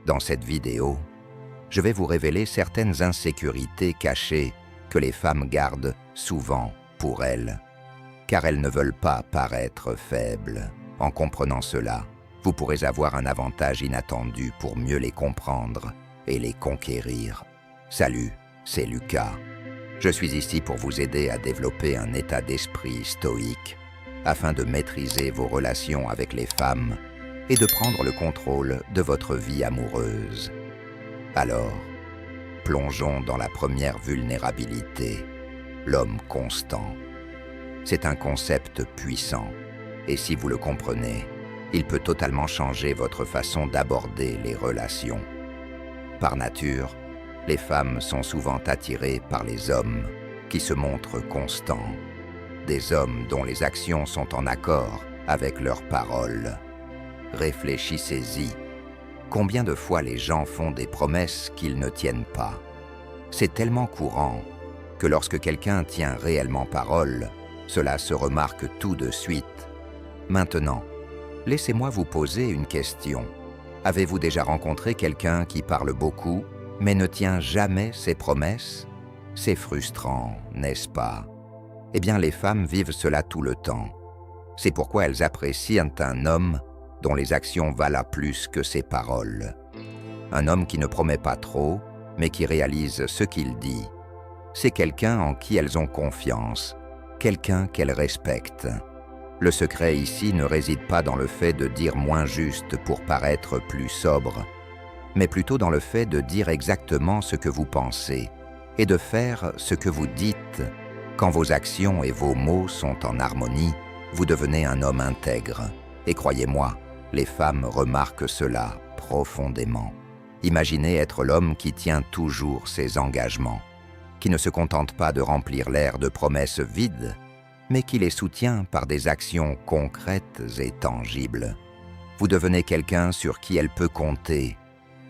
Dans cette vidéo, je vais vous révéler certaines insécurités cachées que les femmes gardent souvent pour elles, car elles ne veulent pas paraître faibles. En comprenant cela, vous pourrez avoir un avantage inattendu pour mieux les comprendre et les conquérir. Salut, c'est Lucas. Je suis ici pour vous aider à développer un état d'esprit stoïque afin de maîtriser vos relations avec les femmes et de prendre le contrôle de votre vie amoureuse. Alors, plongeons dans la première vulnérabilité, l'homme constant. C'est un concept puissant, et si vous le comprenez, il peut totalement changer votre façon d'aborder les relations. Par nature, les femmes sont souvent attirées par les hommes qui se montrent constants, des hommes dont les actions sont en accord avec leurs paroles. Réfléchissez-y. Combien de fois les gens font des promesses qu'ils ne tiennent pas? C'est tellement courant que lorsque quelqu'un tient réellement parole, cela se remarque tout de suite. Maintenant, laissez-moi vous poser une question. Avez-vous déjà rencontré quelqu'un qui parle beaucoup, mais ne tient jamais ses promesses? C'est frustrant, n'est-ce pas? Eh bien, les femmes vivent cela tout le temps. C'est pourquoi elles apprécient un homme dont les actions valent plus que ses paroles. Un homme qui ne promet pas trop, mais qui réalise ce qu'il dit. C'est quelqu'un en qui elles ont confiance, quelqu'un qu'elles respectent. Le secret ici ne réside pas dans le fait de dire moins juste pour paraître plus sobre, mais plutôt dans le fait de dire exactement ce que vous pensez et de faire ce que vous dites. Quand vos actions et vos mots sont en harmonie, vous devenez un homme intègre. Et croyez-moi, les femmes remarquent cela profondément. Imaginez être l'homme qui tient toujours ses engagements, qui ne se contente pas de remplir l'air de promesses vides, mais qui les soutient par des actions concrètes et tangibles. Vous devenez quelqu'un sur qui elle peut compter,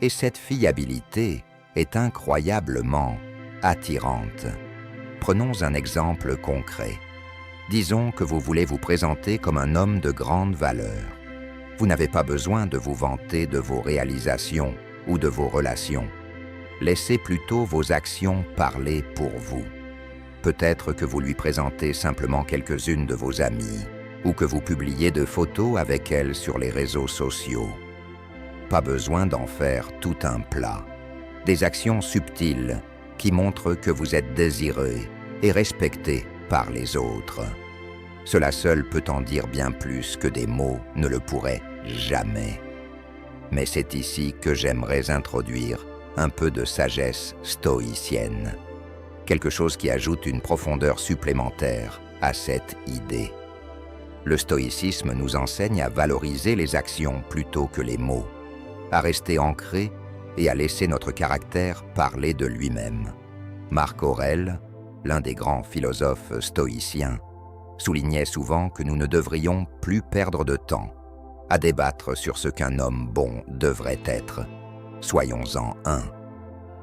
et cette fiabilité est incroyablement attirante. Prenons un exemple concret. Disons que vous voulez vous présenter comme un homme de grande valeur. Vous n'avez pas besoin de vous vanter de vos réalisations ou de vos relations. Laissez plutôt vos actions parler pour vous. Peut-être que vous lui présentez simplement quelques-unes de vos amies ou que vous publiez de photos avec elle sur les réseaux sociaux. Pas besoin d'en faire tout un plat. Des actions subtiles qui montrent que vous êtes désiré et respecté par les autres. Cela seul peut en dire bien plus que des mots ne le pourraient jamais. Mais c'est ici que j'aimerais introduire un peu de sagesse stoïcienne, quelque chose qui ajoute une profondeur supplémentaire à cette idée. Le stoïcisme nous enseigne à valoriser les actions plutôt que les mots, à rester ancrés et à laisser notre caractère parler de lui-même. Marc Aurèle, l'un des grands philosophes stoïciens, soulignait souvent que nous ne devrions plus perdre de temps à débattre sur ce qu'un homme bon devrait être. Soyons-en un.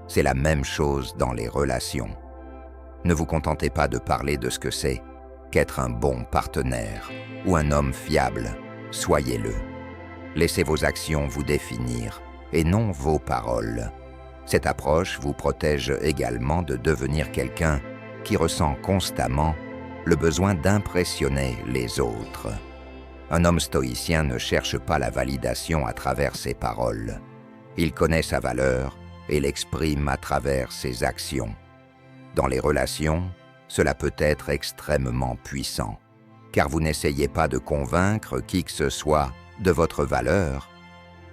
C'est la même chose dans les relations. Ne vous contentez pas de parler de ce que c'est qu'être un bon partenaire ou un homme fiable. Soyez-le. Laissez vos actions vous définir et non vos paroles. Cette approche vous protège également de devenir quelqu'un qui ressent constamment le besoin d'impressionner les autres. Un homme stoïcien ne cherche pas la validation à travers ses paroles. Il connaît sa valeur et l'exprime à travers ses actions. Dans les relations, cela peut être extrêmement puissant, car vous n'essayez pas de convaincre qui que ce soit de votre valeur.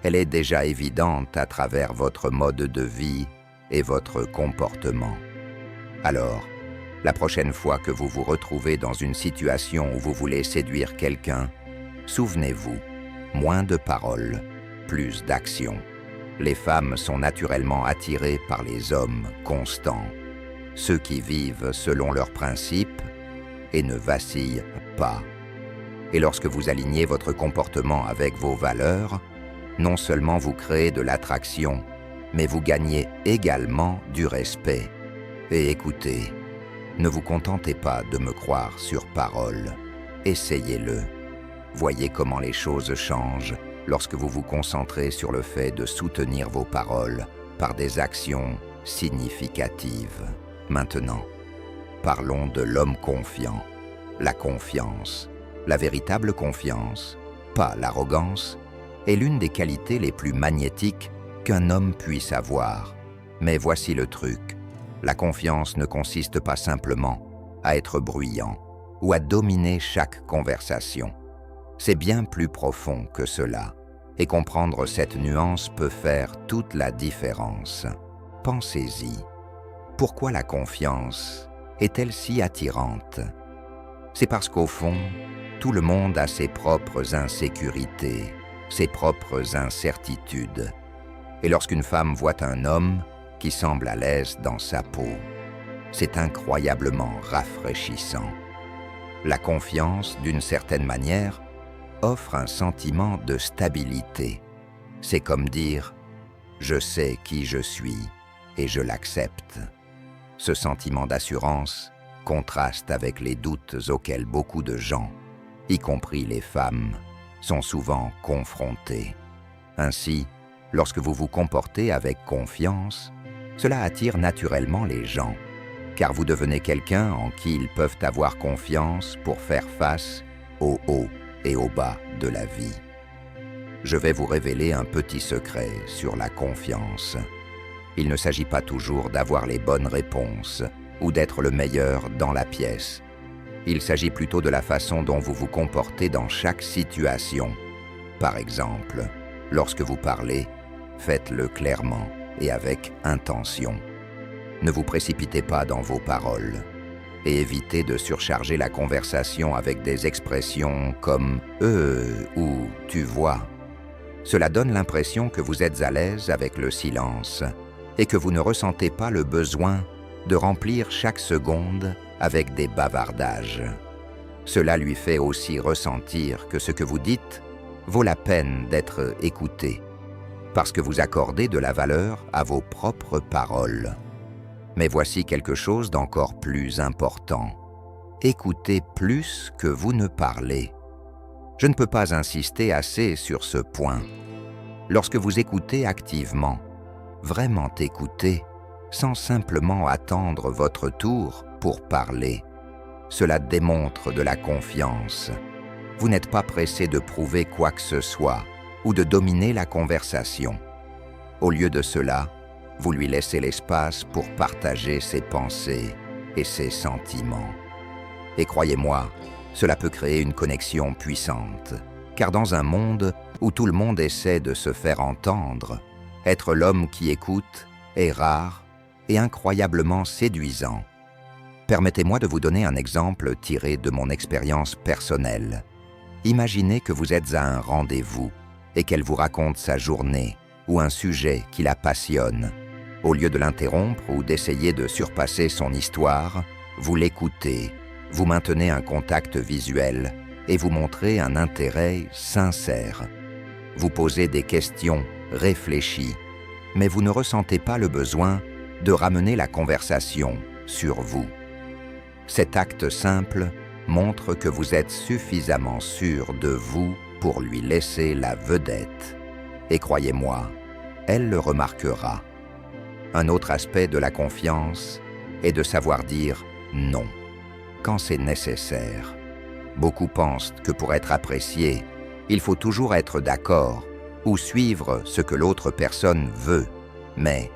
Elle est déjà évidente à travers votre mode de vie et votre comportement. Alors, la prochaine fois que vous vous retrouvez dans une situation où vous voulez séduire quelqu'un, souvenez-vous, moins de paroles, plus d'action. Les femmes sont naturellement attirées par les hommes constants, ceux qui vivent selon leurs principes et ne vacillent pas. Et lorsque vous alignez votre comportement avec vos valeurs, non seulement vous créez de l'attraction, mais vous gagnez également du respect. Et écoutez, ne vous contentez pas de me croire sur parole, essayez-le. Voyez comment les choses changent lorsque vous vous concentrez sur le fait de soutenir vos paroles par des actions significatives. Maintenant, parlons de l'homme confiant, la confiance. La véritable confiance, pas l'arrogance, est l'une des qualités les plus magnétiques qu'un homme puisse avoir. Mais voici le truc, la confiance ne consiste pas simplement à être bruyant ou à dominer chaque conversation. C'est bien plus profond que cela, et comprendre cette nuance peut faire toute la différence. Pensez-y. Pourquoi la confiance est-elle si attirante? C'est parce qu'au fond, tout le monde a ses propres insécurités, ses propres incertitudes. Et lorsqu'une femme voit un homme qui semble à l'aise dans sa peau, c'est incroyablement rafraîchissant. La confiance, d'une certaine manière, offre un sentiment de stabilité. C'est comme dire « je sais qui je suis et je l'accepte ». Ce sentiment d'assurance contraste avec les doutes auxquels beaucoup de gens, y compris les femmes, sont souvent confrontés. Ainsi, lorsque vous vous comportez avec confiance, cela attire naturellement les gens, car vous devenez quelqu'un en qui ils peuvent avoir confiance pour faire face au haut et au bas de la vie. Je vais vous révéler un petit secret sur la confiance. Il ne s'agit pas toujours d'avoir les bonnes réponses ou d'être le meilleur dans la pièce. Il s'agit plutôt de la façon dont vous vous comportez dans chaque situation. Par exemple, lorsque vous parlez, faites-le clairement et avec intention. Ne vous précipitez pas dans vos paroles et évitez de surcharger la conversation avec des expressions comme « ou « tu vois ». Cela donne l'impression que vous êtes à l'aise avec le silence et que vous ne ressentez pas le besoin de remplir chaque seconde avec des bavardages. Cela lui fait aussi ressentir que ce que vous dites vaut la peine d'être écouté, parce que vous accordez de la valeur à vos propres paroles. Mais voici quelque chose d'encore plus important. Écoutez plus que vous ne parlez. Je ne peux pas insister assez sur ce point. Lorsque vous écoutez activement, vraiment écouter, sans simplement attendre votre tour pour parler, cela démontre de la confiance. Vous n'êtes pas pressé de prouver quoi que ce soit ou de dominer la conversation. Au lieu de cela, vous lui laissez l'espace pour partager ses pensées et ses sentiments. Et croyez-moi, cela peut créer une connexion puissante, car dans un monde où tout le monde essaie de se faire entendre, être l'homme qui écoute est rare et incroyablement séduisant. Permettez-moi de vous donner un exemple tiré de mon expérience personnelle. Imaginez que vous êtes à un rendez-vous et qu'elle vous raconte sa journée ou un sujet qui la passionne. Au lieu de l'interrompre ou d'essayer de surpasser son histoire, vous l'écoutez, vous maintenez un contact visuel et vous montrez un intérêt sincère. Vous posez des questions réfléchies, mais vous ne ressentez pas le besoin de ramener la conversation sur vous. Cet acte simple montre que vous êtes suffisamment sûr de vous pour lui laisser la vedette. Et croyez-moi, elle le remarquera. Un autre aspect de la confiance est de savoir dire non quand c'est nécessaire. Beaucoup pensent que pour être apprécié, il faut toujours être d'accord ou suivre ce que l'autre personne veut. Mais,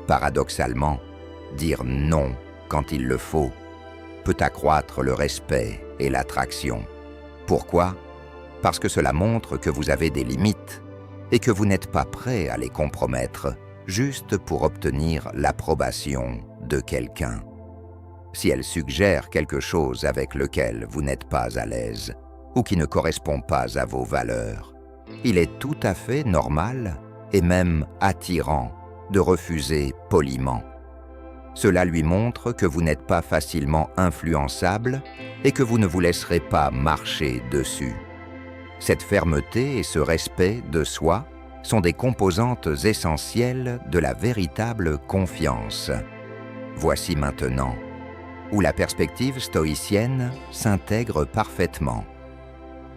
paradoxalement, dire non quand il le faut peut accroître le respect et l'attraction. Pourquoi? Parce que cela montre que vous avez des limites et que vous n'êtes pas prêt à les compromettre juste pour obtenir l'approbation de quelqu'un. Si elle suggère quelque chose avec lequel vous n'êtes pas à l'aise ou qui ne correspond pas à vos valeurs, il est tout à fait normal et même attirant de refuser poliment. Cela lui montre que vous n'êtes pas facilement influençable et que vous ne vous laisserez pas marcher dessus. Cette fermeté et ce respect de soi sont des composantes essentielles de la véritable confiance. Voici maintenant où la perspective stoïcienne s'intègre parfaitement.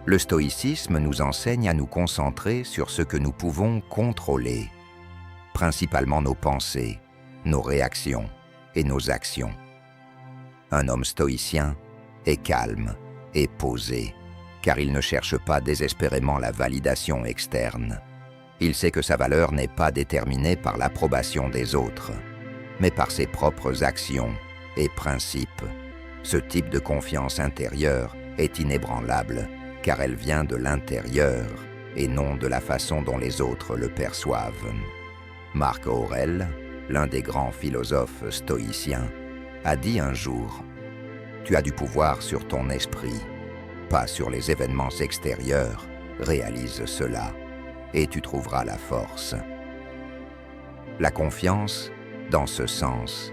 Le stoïcisme nous enseigne à nous concentrer sur ce que nous pouvons contrôler, principalement nos pensées, nos réactions et nos actions. Un homme stoïcien est calme et posé, car il ne cherche pas désespérément la validation externe. Il sait que sa valeur n'est pas déterminée par l'approbation des autres, mais par ses propres actions et principes. Ce type de confiance intérieure est inébranlable, car elle vient de l'intérieur et non de la façon dont les autres le perçoivent. Marc Aurèle, l'un des grands philosophes stoïciens, a dit un jour « Tu as du pouvoir sur ton esprit, pas sur les événements extérieurs, réalise cela, et tu trouveras la force. » La confiance, dans ce sens,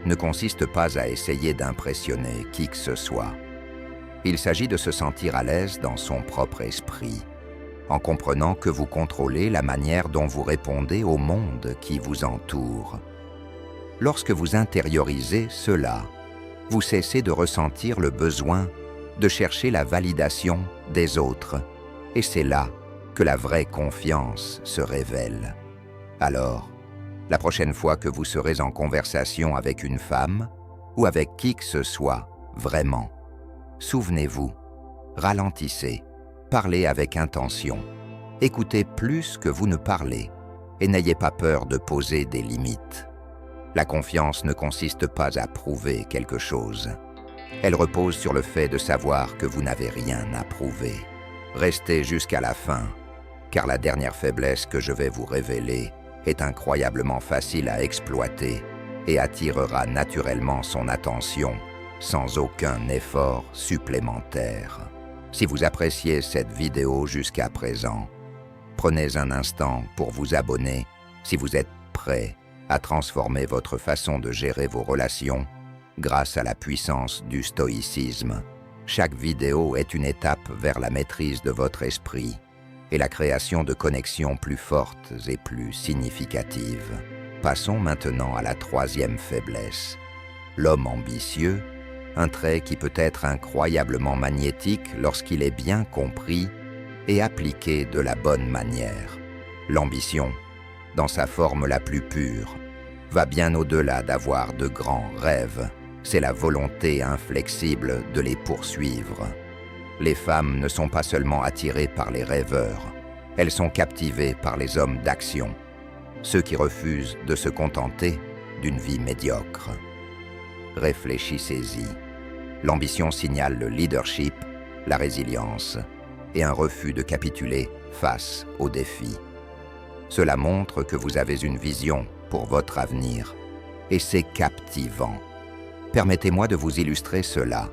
ne consiste pas à essayer d'impressionner qui que ce soit. Il s'agit de se sentir à l'aise dans son propre esprit, en comprenant que vous contrôlez la manière dont vous répondez au monde qui vous entoure. Lorsque vous intériorisez cela, vous cessez de ressentir le besoin de chercher la validation des autres, et c'est là que la vraie confiance se révèle. Alors, la prochaine fois que vous serez en conversation avec une femme, ou avec qui que ce soit, vraiment, souvenez-vous, ralentissez, parlez avec intention, écoutez plus que vous ne parlez, et n'ayez pas peur de poser des limites. La confiance ne consiste pas à prouver quelque chose. Elle repose sur le fait de savoir que vous n'avez rien à prouver. Restez jusqu'à la fin, car la dernière faiblesse que je vais vous révéler est incroyablement facile à exploiter et attirera naturellement son attention sans aucun effort supplémentaire. Si vous appréciez cette vidéo jusqu'à présent, prenez un instant pour vous abonner si vous êtes prêt à transformer votre façon de gérer vos relations grâce à la puissance du stoïcisme. Chaque vidéo est une étape vers la maîtrise de votre esprit et la création de connexions plus fortes et plus significatives. Passons maintenant à la troisième faiblesse. L'homme ambitieux, un trait qui peut être incroyablement magnétique lorsqu'il est bien compris et appliqué de la bonne manière. L'ambition, dans sa forme la plus pure, va bien au-delà d'avoir de grands rêves. C'est la volonté inflexible de les poursuivre. Les femmes ne sont pas seulement attirées par les rêveurs, elles sont captivées par les hommes d'action, ceux qui refusent de se contenter d'une vie médiocre. Réfléchissez-y. L'ambition signale le leadership, la résilience et un refus de capituler face aux défis. Cela montre que vous avez une vision pour votre avenir et c'est captivant. Permettez-moi de vous illustrer cela.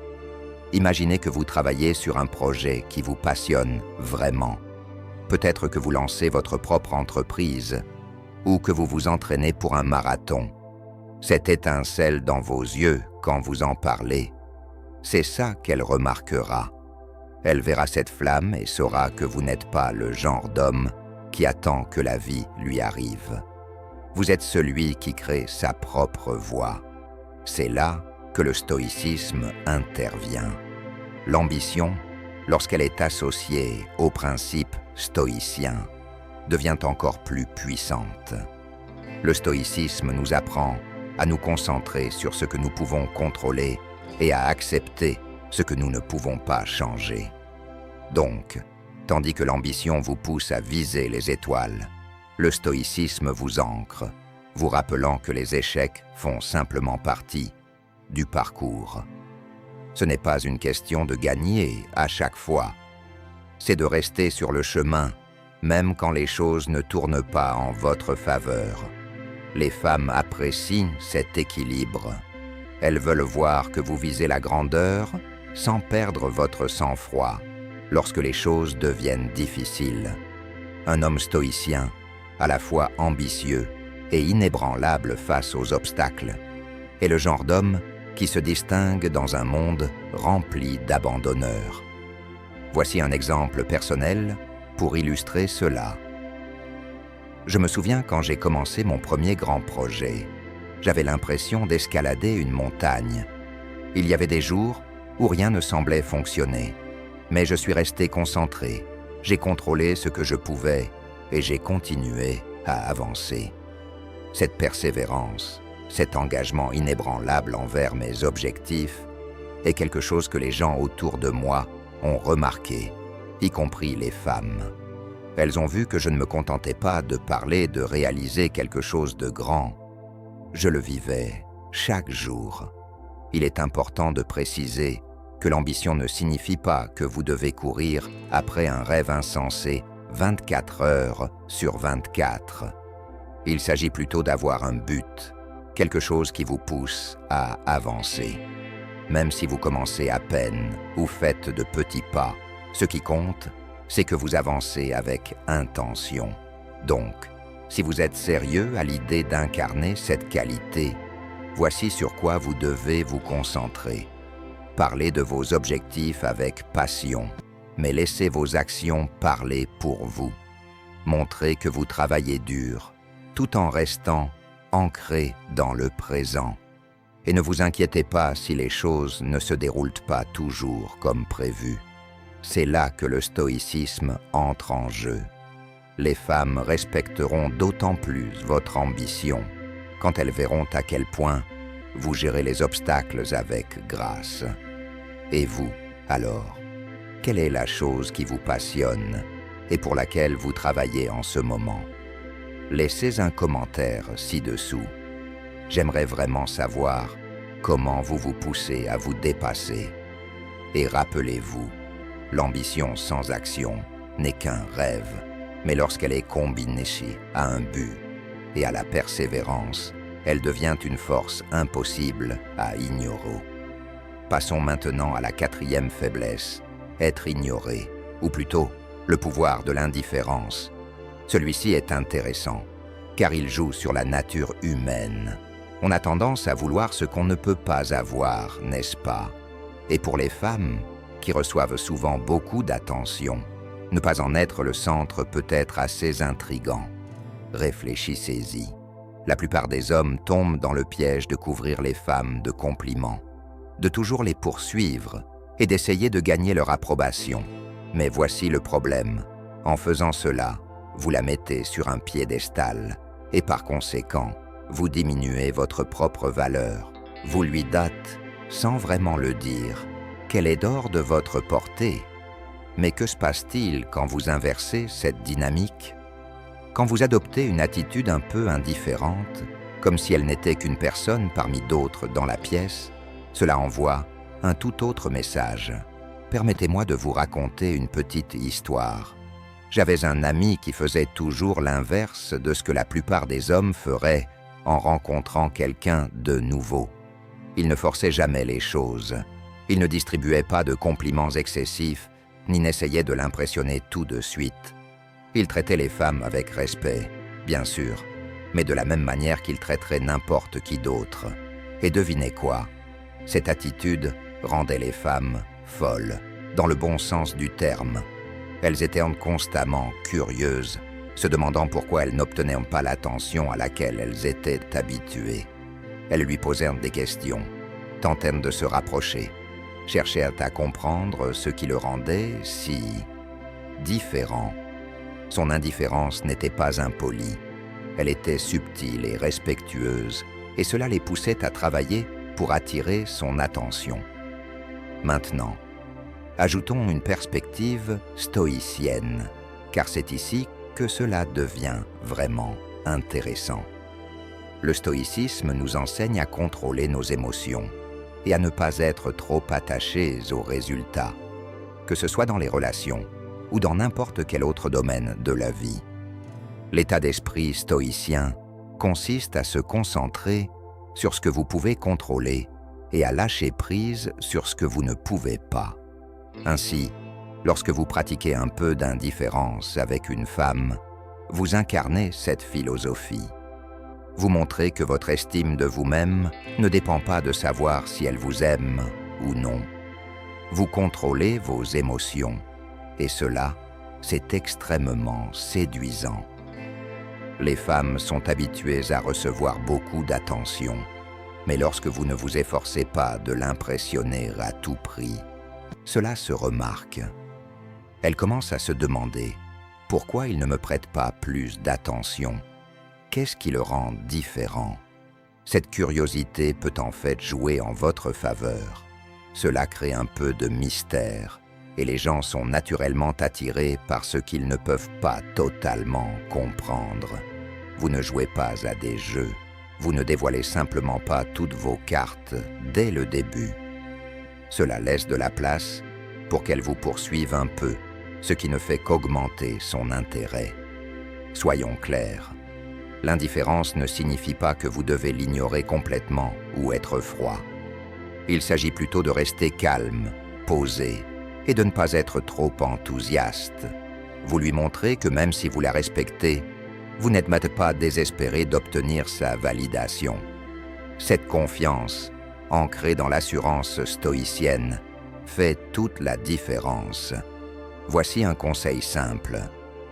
Imaginez que vous travaillez sur un projet qui vous passionne vraiment. Peut-être que vous lancez votre propre entreprise ou que vous vous entraînez pour un marathon. Cette étincelle dans vos yeux quand vous en parlez, c'est ça qu'elle remarquera. Elle verra cette flamme et saura que vous n'êtes pas le genre d'homme qui attend que la vie lui arrive. Vous êtes celui qui crée sa propre voie. C'est là que le stoïcisme intervient. L'ambition, lorsqu'elle est associée aux principes stoïciens, devient encore plus puissante. Le stoïcisme nous apprend à nous concentrer sur ce que nous pouvons contrôler et à accepter ce que nous ne pouvons pas changer. Donc, tandis que l'ambition vous pousse à viser les étoiles, le stoïcisme vous ancre, vous rappelant que les échecs font simplement partie du parcours. Ce n'est pas une question de gagner à chaque fois, c'est de rester sur le chemin, même quand les choses ne tournent pas en votre faveur. Les femmes apprécient cet équilibre. Elles veulent voir que vous visez la grandeur sans perdre votre sang-froid lorsque les choses deviennent difficiles. Un homme stoïcien, à la fois ambitieux et inébranlable face aux obstacles, est le genre d'homme qui se distingue dans un monde rempli d'abandonneurs. Voici un exemple personnel pour illustrer cela. Je me souviens quand j'ai commencé mon premier grand projet, j'avais l'impression d'escalader une montagne. Il y avait des jours où rien ne semblait fonctionner. Mais je suis resté concentré, j'ai contrôlé ce que je pouvais et j'ai continué à avancer. Cette persévérance, cet engagement inébranlable envers mes objectifs est quelque chose que les gens autour de moi ont remarqué, y compris les femmes. Elles ont vu que je ne me contentais pas de parler de réaliser quelque chose de grand. Je le vivais chaque jour. Il est important de préciser que l'ambition ne signifie pas que vous devez courir après un rêve insensé 24 heures sur 24. Il s'agit plutôt d'avoir un but, quelque chose qui vous pousse à avancer. Même si vous commencez à peine ou faites de petits pas, ce qui compte, c'est que vous avancez avec intention. Donc, si vous êtes sérieux à l'idée d'incarner cette qualité, voici sur quoi vous devez vous concentrer. Parlez de vos objectifs avec passion, mais laissez vos actions parler pour vous. Montrez que vous travaillez dur, tout en restant ancré dans le présent. Et ne vous inquiétez pas si les choses ne se déroulent pas toujours comme prévu. C'est là que le stoïcisme entre en jeu. Les femmes respecteront d'autant plus votre ambition quand elles verront à quel point vous gérez les obstacles avec grâce. Et vous, alors, quelle est la chose qui vous passionne et pour laquelle vous travaillez en ce moment? Laissez un commentaire ci-dessous. J'aimerais vraiment savoir comment vous vous poussez à vous dépasser. Et rappelez-vous, l'ambition sans action n'est qu'un rêve, mais lorsqu'elle est combinée à un but et à la persévérance, elle devient une force impossible à ignorer. Passons maintenant à la 4e faiblesse, être ignoré, ou plutôt le pouvoir de l'indifférence. Celui-ci est intéressant, car il joue sur la nature humaine. On a tendance à vouloir ce qu'on ne peut pas avoir, n'est-ce pas? Et pour les femmes, qui reçoivent souvent beaucoup d'attention, ne pas en être le centre peut être assez intrigant. Réfléchissez-y. La plupart des hommes tombent dans le piège de couvrir les femmes de compliments, de toujours les poursuivre et d'essayer de gagner leur approbation. Mais voici le problème. En faisant cela, vous la mettez sur un piédestal et par conséquent, vous diminuez votre propre valeur. Vous lui dites, sans vraiment le dire, qu'elle est hors de votre portée. Mais que se passe-t-il quand vous inversez cette dynamique? Quand vous adoptez une attitude un peu indifférente, comme si elle n'était qu'une personne parmi d'autres dans la pièce, cela envoie un tout autre message. Permettez-moi de vous raconter une petite histoire. J'avais un ami qui faisait toujours l'inverse de ce que la plupart des hommes feraient en rencontrant quelqu'un de nouveau. Il ne forçait jamais les choses. Il ne distribuait pas de compliments excessifs, ni n'essayait de l'impressionner tout de suite. Il traitait les femmes avec respect, bien sûr, mais de la même manière qu'il traiterait n'importe qui d'autre. Et devinez quoi? Cette attitude rendait les femmes folles, dans le bon sens du terme. Elles étaient constamment curieuses, se demandant pourquoi elles n'obtenaient pas l'attention à laquelle elles étaient habituées. Elles lui posèrent des questions, tentèrent de se rapprocher, cherchèrent à comprendre ce qui le rendait si différent. Son indifférence n'était pas impolie, elle était subtile et respectueuse, et cela les poussait à travailler pour attirer son attention. Maintenant, ajoutons une perspective stoïcienne, car c'est ici que cela devient vraiment intéressant. Le stoïcisme nous enseigne à contrôler nos émotions et à ne pas être trop attachés aux résultats, que ce soit dans les relations ou dans n'importe quel autre domaine de la vie. L'état d'esprit stoïcien consiste à se concentrer sur ce que vous pouvez contrôler et à lâcher prise sur ce que vous ne pouvez pas. Ainsi, lorsque vous pratiquez un peu d'indifférence avec une femme, vous incarnez cette philosophie. Vous montrez que votre estime de vous-même ne dépend pas de savoir si elle vous aime ou non. Vous contrôlez vos émotions, et cela, c'est extrêmement séduisant. Les femmes sont habituées à recevoir beaucoup d'attention, mais lorsque vous ne vous efforcez pas de l'impressionner à tout prix, Cela se remarque. Elle commence à se demander pourquoi il ne me prête pas plus d'attention. Qu'est-ce qui le rend différent? Cette curiosité peut en fait jouer en votre faveur. Cela crée un peu de mystère et les gens sont naturellement attirés par ce qu'ils ne peuvent pas totalement comprendre. Vous ne jouez pas à des jeux, vous ne dévoilez simplement pas toutes vos cartes dès le début. Cela laisse de la place pour qu'elle vous poursuive un peu, ce qui ne fait qu'augmenter son intérêt. Soyons clairs, l'indifférence ne signifie pas que vous devez l'ignorer complètement ou être froid. Il s'agit plutôt de rester calme, posé, et de ne pas être trop enthousiaste. Vous lui montrez que même si vous la respectez, vous n'êtes pas désespéré d'obtenir sa validation. Cette confiance, ancrée dans l'assurance stoïcienne, fait toute la différence. Voici un conseil simple.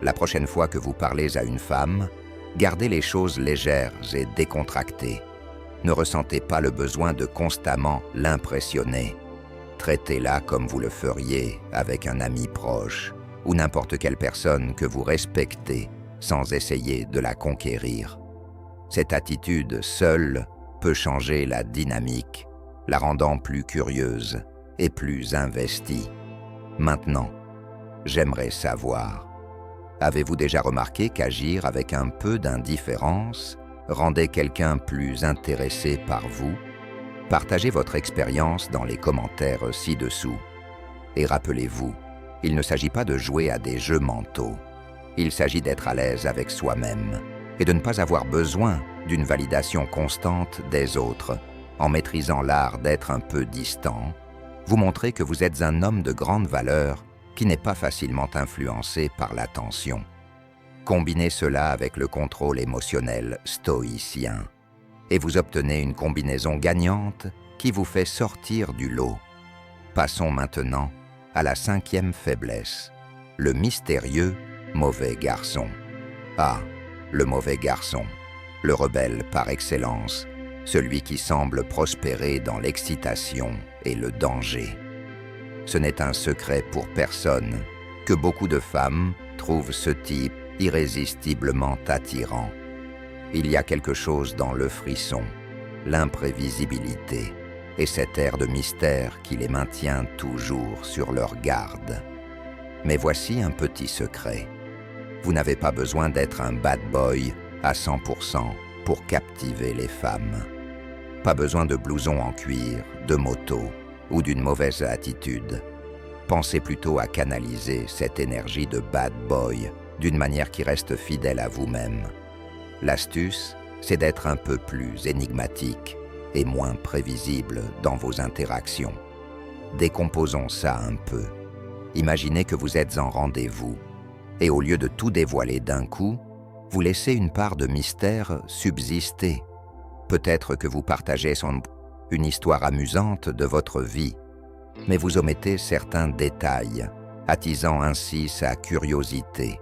La prochaine fois que vous parlez à une femme, gardez les choses légères et décontractées. Ne ressentez pas le besoin de constamment l'impressionner. Traitez-la comme vous le feriez avec un ami proche ou n'importe quelle personne que vous respectez sans essayer de la conquérir. Cette attitude seule peut changer la dynamique, la rendant plus curieuse et plus investie. Maintenant, j'aimerais savoir, avez-vous déjà remarqué qu'agir avec un peu d'indifférence rendait quelqu'un plus intéressé par vous? Partagez votre expérience dans les commentaires ci-dessous. Et rappelez-vous, il ne s'agit pas de jouer à des jeux mentaux. Il s'agit d'être à l'aise avec soi-même et de ne pas avoir besoin d'une validation constante des autres. En maîtrisant l'art d'être un peu distant, vous montrez que vous êtes un homme de grande valeur qui n'est pas facilement influencé par l'attention. Combinez cela avec le contrôle émotionnel stoïcien et vous obtenez une combinaison gagnante qui vous fait sortir du lot. Passons maintenant à la 5e faiblesse, le mystérieux mauvais garçon. Ah, le mauvais garçon, le rebelle par excellence, celui qui semble prospérer dans l'excitation et le danger. Ce n'est un secret pour personne que beaucoup de femmes trouvent ce type irrésistiblement attirant. Il y a quelque chose dans le frisson, l'imprévisibilité et cet air de mystère qui les maintient toujours sur leur garde. Mais voici un petit secret. Vous n'avez pas besoin d'être un bad boy à 100% pour captiver les femmes. Pas besoin de blouson en cuir, de moto ou d'une mauvaise attitude. Pensez plutôt à canaliser cette énergie de bad boy d'une manière qui reste fidèle à vous-même. L'astuce, c'est d'être un peu plus énigmatique et moins prévisible dans vos interactions. Décomposons ça un peu. Imaginez que vous êtes en rendez-vous et au lieu de tout dévoiler d'un coup, vous laissez une part de mystère subsister. Peut-être que vous partagez une histoire amusante de votre vie, mais vous omettez certains détails, attisant ainsi sa curiosité.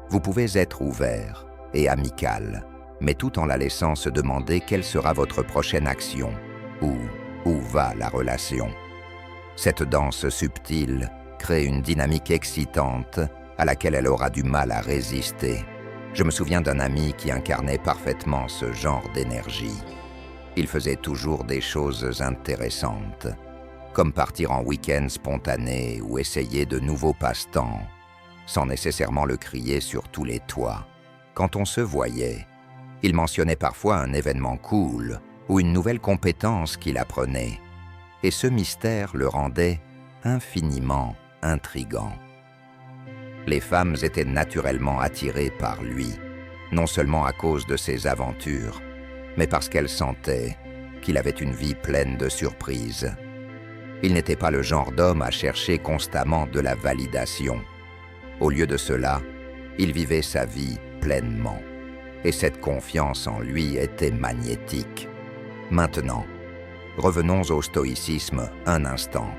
Vous pouvez être ouvert et amical, mais tout en la laissant se demander quelle sera votre prochaine action, où va la relation. Cette danse subtile crée une dynamique excitante à laquelle elle aura du mal à résister. Je me souviens d'un ami qui incarnait parfaitement ce genre d'énergie. Il faisait toujours des choses intéressantes, comme partir en week-end spontané ou essayer de nouveaux passe-temps, sans nécessairement le crier sur tous les toits. Quand on se voyait, il mentionnait parfois un événement cool ou une nouvelle compétence qu'il apprenait, et ce mystère le rendait infiniment intrigant. Les femmes étaient naturellement attirées par lui, non seulement à cause de ses aventures, mais parce qu'elles sentaient qu'il avait une vie pleine de surprises. Il n'était pas le genre d'homme à chercher constamment de la validation. Au lieu de cela, il vivait sa vie pleinement, et cette confiance en lui était magnétique. Maintenant, revenons au stoïcisme un instant.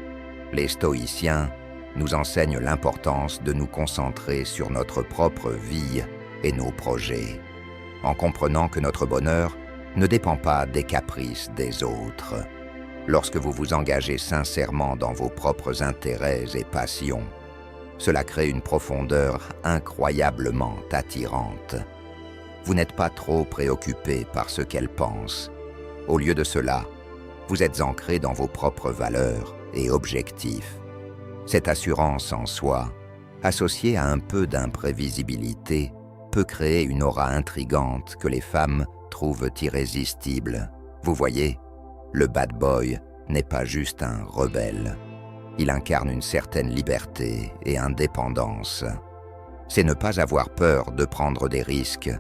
Les stoïciens nous enseignent l'importance de nous concentrer sur notre propre vie et nos projets, en comprenant que notre bonheur ne dépend pas des caprices des autres. Lorsque vous vous engagez sincèrement dans vos propres intérêts et passions, cela crée une profondeur incroyablement attirante. Vous n'êtes pas trop préoccupé par ce qu'elle pense. Au lieu de cela, vous êtes ancré dans vos propres valeurs et objectifs. Cette assurance en soi, associée à un peu d'imprévisibilité, peut créer une aura intrigante que les femmes trouvent irrésistible. Vous voyez, le bad boy n'est pas juste un rebelle. Il incarne une certaine liberté et indépendance. C'est ne pas avoir peur de prendre des risques,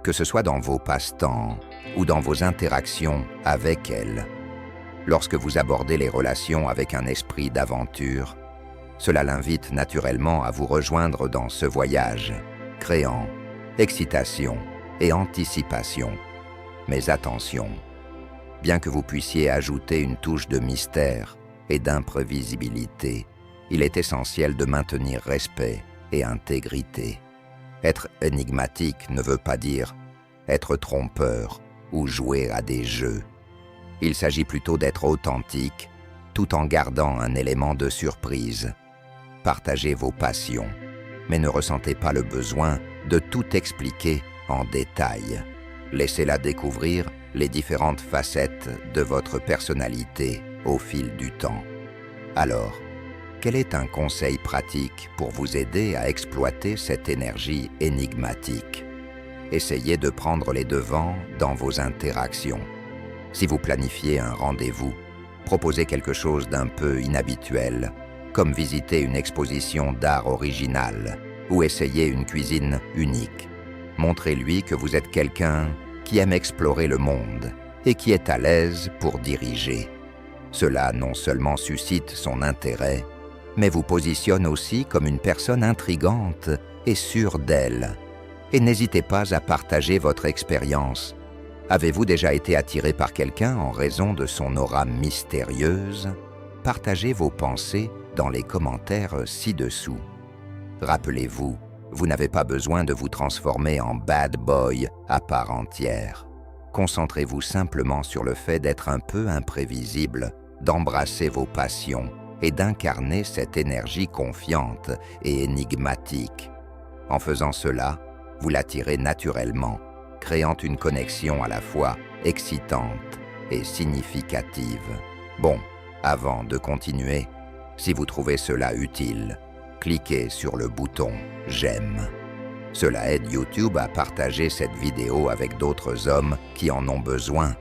que ce soit dans vos passe-temps ou dans vos interactions avec elle. Lorsque vous abordez les relations avec un esprit d'aventure, cela l'invite naturellement à vous rejoindre dans ce voyage, créant excitation et anticipation. Mais attention, bien que vous puissiez ajouter une touche de mystère et d'imprévisibilité, il est essentiel de maintenir respect et intégrité. Être énigmatique ne veut pas dire être trompeur ou jouer à des jeux. Il s'agit plutôt d'être authentique, tout en gardant un élément de surprise. Partagez vos passions, mais ne ressentez pas le besoin de tout expliquer en détail. Laissez-la découvrir les différentes facettes de votre personnalité au fil du temps. Alors, quel est un conseil pratique pour vous aider à exploiter cette énergie énigmatique? Essayez de prendre les devants dans vos interactions. Si vous planifiez un rendez-vous, proposez quelque chose d'un peu inhabituel, comme visiter une exposition d'art original ou essayer une cuisine unique. Montrez-lui que vous êtes quelqu'un qui aime explorer le monde et qui est à l'aise pour diriger. Cela non seulement suscite son intérêt, mais vous positionne aussi comme une personne intrigante et sûre d'elle. Et n'hésitez pas à partager votre expérience. Avez-vous déjà été attiré par quelqu'un en raison de son aura mystérieuse? Partagez vos pensées dans les commentaires ci-dessous. Rappelez-vous, vous n'avez pas besoin de vous transformer en bad boy à part entière. Concentrez-vous simplement sur le fait d'être un peu imprévisible, d'embrasser vos passions et d'incarner cette énergie confiante et énigmatique. En faisant cela, vous l'attirez naturellement, créant une connexion à la fois excitante et significative. Bon, avant de continuer, si vous trouvez cela utile, cliquez sur le bouton « J'aime ». Cela aide YouTube à partager cette vidéo avec d'autres hommes qui en ont besoin,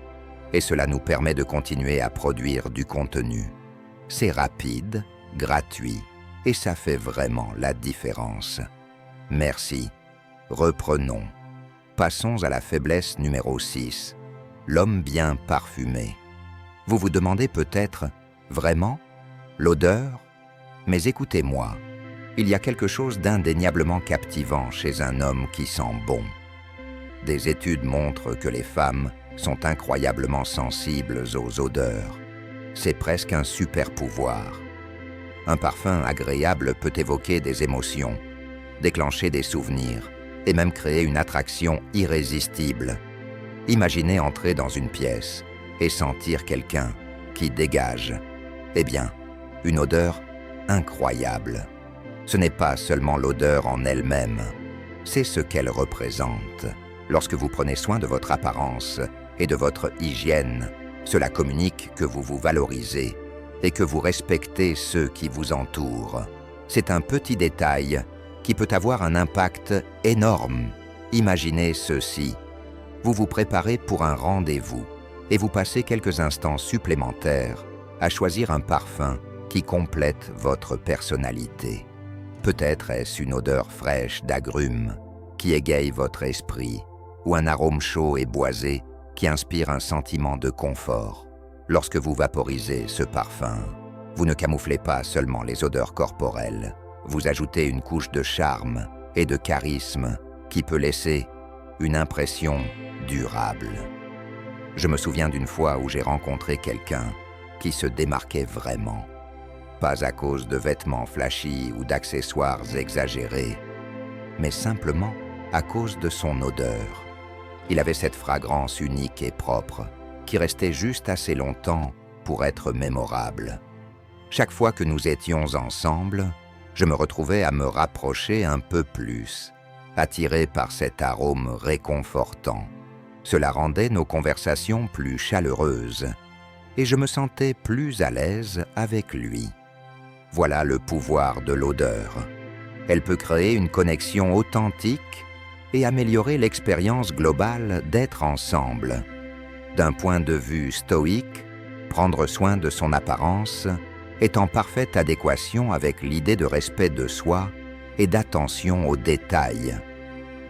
et cela nous permet de continuer à produire du contenu. C'est rapide, gratuit, et ça fait vraiment la différence. Merci. Reprenons. Passons à la faiblesse numéro 6, l'homme bien parfumé. Vous vous demandez peut-être, vraiment? L'odeur? Mais écoutez-moi, il y a quelque chose d'indéniablement captivant chez un homme qui sent bon. Des études montrent que les femmes sont incroyablement sensibles aux odeurs. C'est presque un super pouvoir. Un parfum agréable peut évoquer des émotions, déclencher des souvenirs et même créer une attraction irrésistible. Imaginez entrer dans une pièce et sentir quelqu'un qui dégage, eh bien, une odeur incroyable. Ce n'est pas seulement l'odeur en elle-même, c'est ce qu'elle représente. Lorsque vous prenez soin de votre apparence et de votre hygiène, cela communique que vous vous valorisez et que vous respectez ceux qui vous entourent. C'est un petit détail qui peut avoir un impact énorme. Imaginez ceci. Vous vous préparez pour un rendez-vous et vous passez quelques instants supplémentaires à choisir un parfum qui complète votre personnalité. Peut-être est-ce une odeur fraîche d'agrumes qui égaye votre esprit ou un arôme chaud et boisé qui inspire un sentiment de confort. Lorsque vous vaporisez ce parfum, vous ne camouflez pas seulement les odeurs corporelles, vous ajoutez une couche de charme et de charisme qui peut laisser une impression durable. Je me souviens d'une fois où j'ai rencontré quelqu'un qui se démarquait vraiment. Pas à cause de vêtements flashy ou d'accessoires exagérés, mais simplement à cause de son odeur. Il avait cette fragrance unique et propre qui restait juste assez longtemps pour être mémorable. Chaque fois que nous étions ensemble, je me retrouvais à me rapprocher un peu plus, attiré par cet arôme réconfortant. Cela rendait nos conversations plus chaleureuses, et je me sentais plus à l'aise avec lui. Voilà le pouvoir de l'odeur. Elle peut créer une connexion authentique et améliorer l'expérience globale d'être ensemble. D'un point de vue stoïque, prendre soin de son apparence est en parfaite adéquation avec l'idée de respect de soi et d'attention aux détails.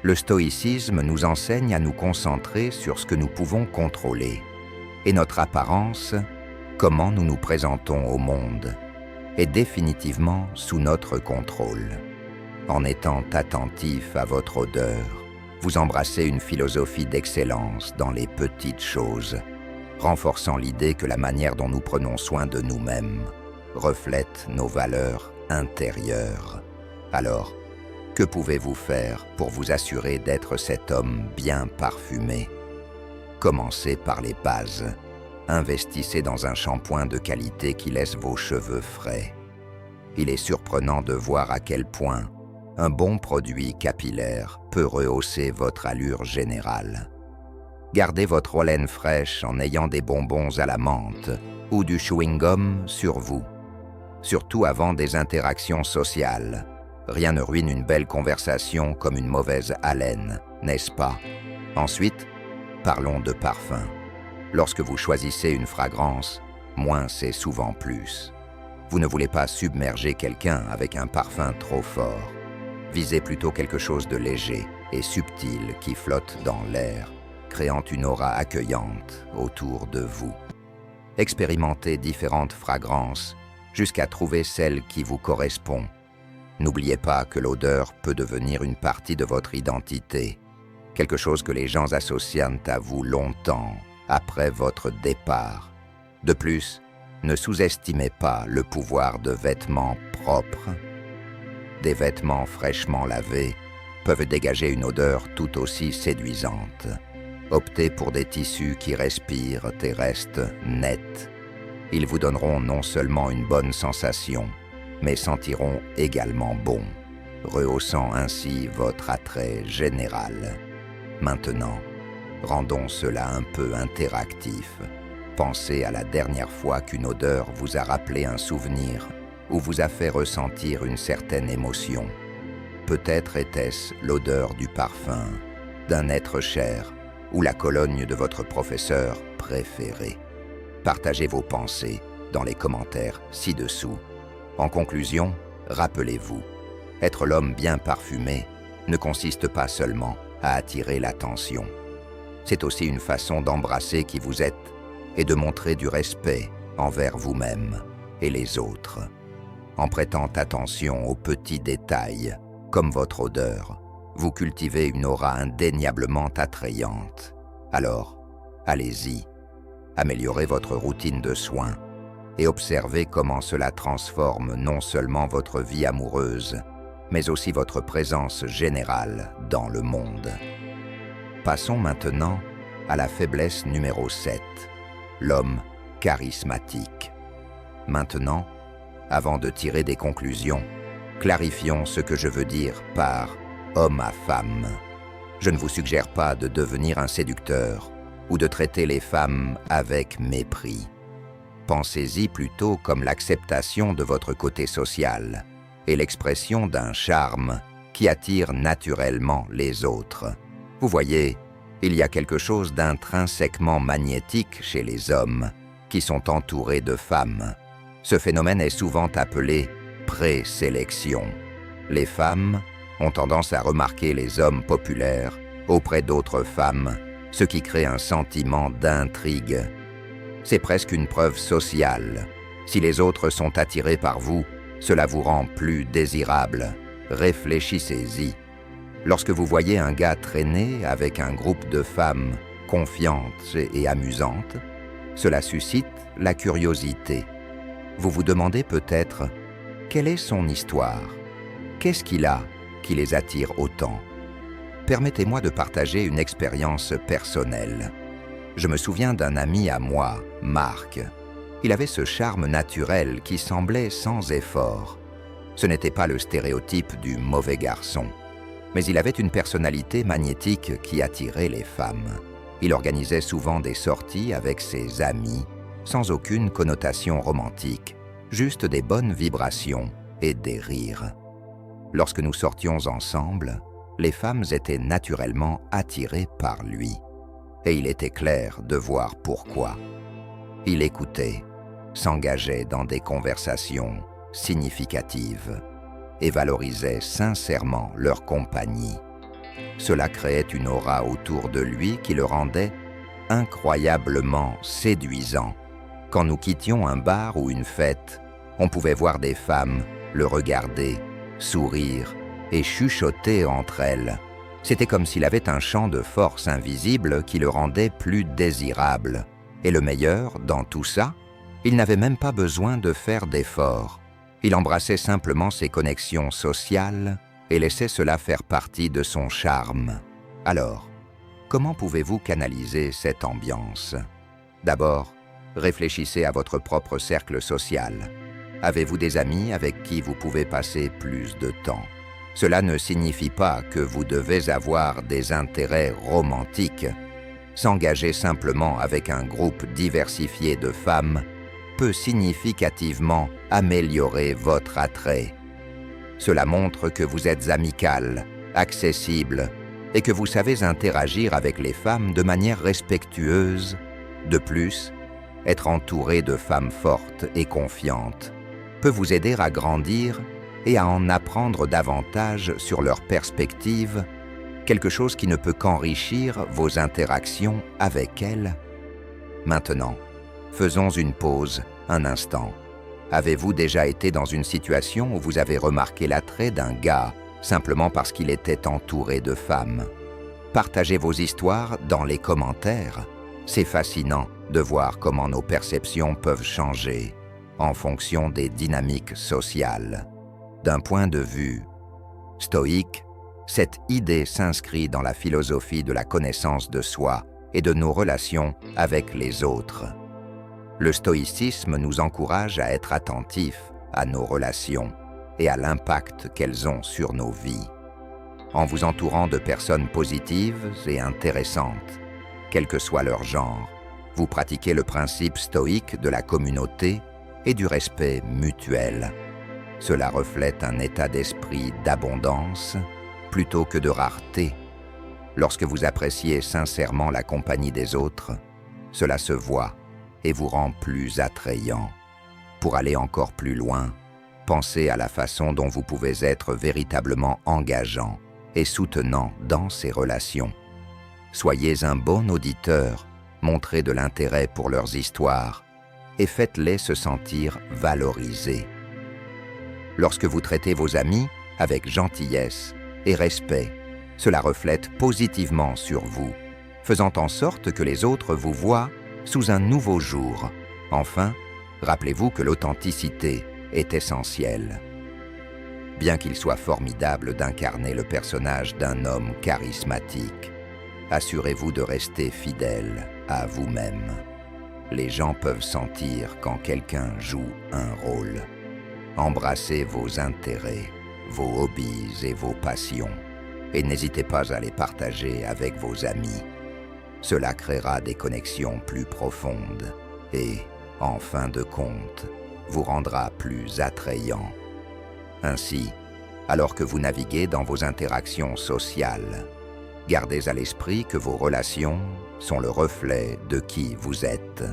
Le stoïcisme nous enseigne à nous concentrer sur ce que nous pouvons contrôler, et notre apparence, comment nous nous présentons au monde, est définitivement sous notre contrôle. En étant attentif à votre odeur, vous embrassez une philosophie d'excellence dans les petites choses, renforçant l'idée que la manière dont nous prenons soin de nous-mêmes reflète nos valeurs intérieures. Alors, que pouvez-vous faire pour vous assurer d'être cet homme bien parfumé? Commencez par les bases. Investissez dans un shampoing de qualité qui laisse vos cheveux frais. Il est surprenant de voir à quel point un bon produit capillaire peut rehausser votre allure générale. Gardez votre haleine fraîche en ayant des bonbons à la menthe ou du chewing-gum sur vous. Surtout avant des interactions sociales. Rien ne ruine une belle conversation comme une mauvaise haleine, n'est-ce pas? Ensuite, parlons de parfum. Lorsque vous choisissez une fragrance, moins c'est souvent plus. Vous ne voulez pas submerger quelqu'un avec un parfum trop fort. Visez plutôt quelque chose de léger et subtil qui flotte dans l'air, créant une aura accueillante autour de vous. Expérimentez différentes fragrances jusqu'à trouver celle qui vous correspond. N'oubliez pas que l'odeur peut devenir une partie de votre identité, quelque chose que les gens associent à vous longtemps après votre départ. De plus, ne sous-estimez pas le pouvoir de vêtements propres. Des vêtements fraîchement lavés peuvent dégager une odeur tout aussi séduisante. Optez pour des tissus qui respirent et restent nets. Ils vous donneront non seulement une bonne sensation, mais sentiront également bon, rehaussant ainsi votre attrait général. Maintenant, rendons cela un peu interactif. Pensez à la dernière fois qu'une odeur vous a rappelé un souvenir ou vous a fait ressentir une certaine émotion. Peut-être était-ce l'odeur du parfum, d'un être cher ou la cologne de votre professeur préféré. Partagez vos pensées dans les commentaires ci-dessous. En conclusion, rappelez-vous, être l'homme bien parfumé ne consiste pas seulement à attirer l'attention. C'est aussi une façon d'embrasser qui vous êtes et de montrer du respect envers vous-même et les autres. En prêtant attention aux petits détails, comme votre odeur, vous cultivez une aura indéniablement attrayante. Alors, allez-y, améliorez votre routine de soins et observez comment cela transforme non seulement votre vie amoureuse, mais aussi votre présence générale dans le monde. Passons maintenant à la faiblesse numéro 7, l'homme charismatique. Maintenant, avant de tirer des conclusions, clarifions ce que je veux dire par homme à femme. Je ne vous suggère pas de devenir un séducteur ou de traiter les femmes avec mépris. Pensez-y plutôt comme l'acceptation de votre côté social et l'expression d'un charme qui attire naturellement les autres. Vous voyez, il y a quelque chose d'intrinsèquement magnétique chez les hommes qui sont entourés de femmes. Ce phénomène est souvent appelé présélection. Les femmes ont tendance à remarquer les hommes populaires auprès d'autres femmes, ce qui crée un sentiment d'intrigue. C'est presque une preuve sociale. Si les autres sont attirés par vous, cela vous rend plus désirable. Réfléchissez-y. Lorsque vous voyez un gars traîner avec un groupe de femmes confiantes et amusantes, cela suscite la curiosité. Vous vous demandez peut-être, quelle est son histoire? Qu'est-ce qu'il a qui les attire autant? Permettez-moi de partager une expérience personnelle. Je me souviens d'un ami à moi, Marc. Il avait ce charme naturel qui semblait sans effort. Ce n'était pas le stéréotype du mauvais garçon, mais il avait une personnalité magnétique qui attirait les femmes. Il organisait souvent des sorties avec ses amis, sans aucune connotation romantique, juste des bonnes vibrations et des rires. Lorsque nous sortions ensemble, les femmes étaient naturellement attirées par lui. Et il était clair de voir pourquoi. Il écoutait, s'engageait dans des conversations significatives et valorisait sincèrement leur compagnie. Cela créait une aura autour de lui qui le rendait incroyablement séduisant. Quand nous quittions un bar ou une fête, on pouvait voir des femmes le regarder, sourire et chuchoter entre elles. C'était comme s'il avait un champ de force invisible qui le rendait plus désirable. Et le meilleur, dans tout ça, il n'avait même pas besoin de faire d'efforts. Il embrassait simplement ses connexions sociales et laissait cela faire partie de son charme. Alors, comment pouvez-vous canaliser cette ambiance? D'abord, réfléchissez à votre propre cercle social. Avez-vous des amis avec qui vous pouvez passer plus de temps? Cela ne signifie pas que vous devez avoir des intérêts romantiques. S'engager simplement avec un groupe diversifié de femmes peut significativement améliorer votre attrait. Cela montre que vous êtes amical, accessible et que vous savez interagir avec les femmes de manière respectueuse. De plus, être entouré de femmes fortes et confiantes peut vous aider à grandir et à en apprendre davantage sur leurs perspectives, quelque chose qui ne peut qu'enrichir vos interactions avec elles. Maintenant, faisons une pause, un instant. Avez-vous déjà été dans une situation où vous avez remarqué l'attrait d'un gars simplement parce qu'il était entouré de femmes? Partagez vos histoires dans les commentaires. C'est fascinant de voir comment nos perceptions peuvent changer en fonction des dynamiques sociales. D'un point de vue stoïque, cette idée s'inscrit dans la philosophie de la connaissance de soi et de nos relations avec les autres. Le stoïcisme nous encourage à être attentifs à nos relations et à l'impact qu'elles ont sur nos vies. En vous entourant de personnes positives et intéressantes, quel que soit leur genre, vous pratiquez le principe stoïque de la communauté et du respect mutuel. Cela reflète un état d'esprit d'abondance plutôt que de rareté. Lorsque vous appréciez sincèrement la compagnie des autres, cela se voit et vous rend plus attrayant. Pour aller encore plus loin, pensez à la façon dont vous pouvez être véritablement engageant et soutenant dans ces relations. Soyez un bon auditeur, montrez de l'intérêt pour leurs histoires et faites-les se sentir valorisés. Lorsque vous traitez vos amis avec gentillesse et respect, cela reflète positivement sur vous, faisant en sorte que les autres vous voient sous un nouveau jour. Enfin, rappelez-vous que l'authenticité est essentielle. Bien qu'il soit formidable d'incarner le personnage d'un homme charismatique, assurez-vous de rester fidèle à vous-même. Les gens peuvent sentir quand quelqu'un joue un rôle. Embrassez vos intérêts, vos hobbies et vos passions, et n'hésitez pas à les partager avec vos amis. Cela créera des connexions plus profondes et, en fin de compte, vous rendra plus attrayant. Ainsi, alors que vous naviguez dans vos interactions sociales, gardez à l'esprit que vos relations sont le reflet de qui vous êtes.